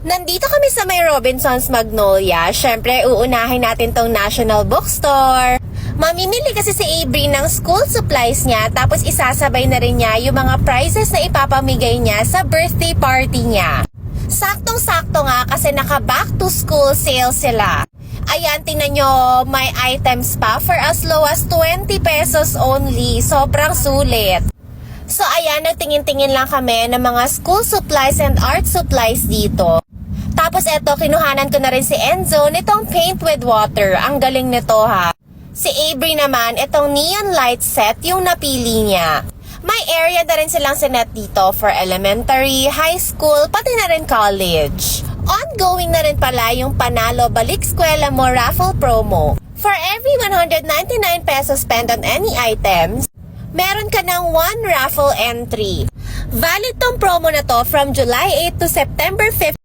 Nandito kami sa may Robinsons Magnolia. Syempre, uunahin natin tong National Bookstore. Mamimili kasi si Avery ng school supplies niya, tapos isasabay na rin niya yung mga prizes na ipapamigay niya sa birthday party niya. Saktong-sakto nga kasi naka back to school sale sila. Ayan, tingnan nyo, may items pa for as low as 20 pesos only. Sobrang sulit. So ayan, nagtingin-tingin lang kami ng mga school supplies and art supplies dito. Tapos eto, kinuhanan ko na rin si Enzo nitong paint with water. Ang galing nito ha. Si Avery naman, itong neon light set yung napili niya. May area na rin silang sinet dito for elementary, high school, pati na rin college. Ongoing na rin pala yung Panalo Balik Eskwela Mo raffle promo. For every 199 pesos spent on any items, meron ka ng 1 raffle entry. Valid tong promo na to from July 8 to September 5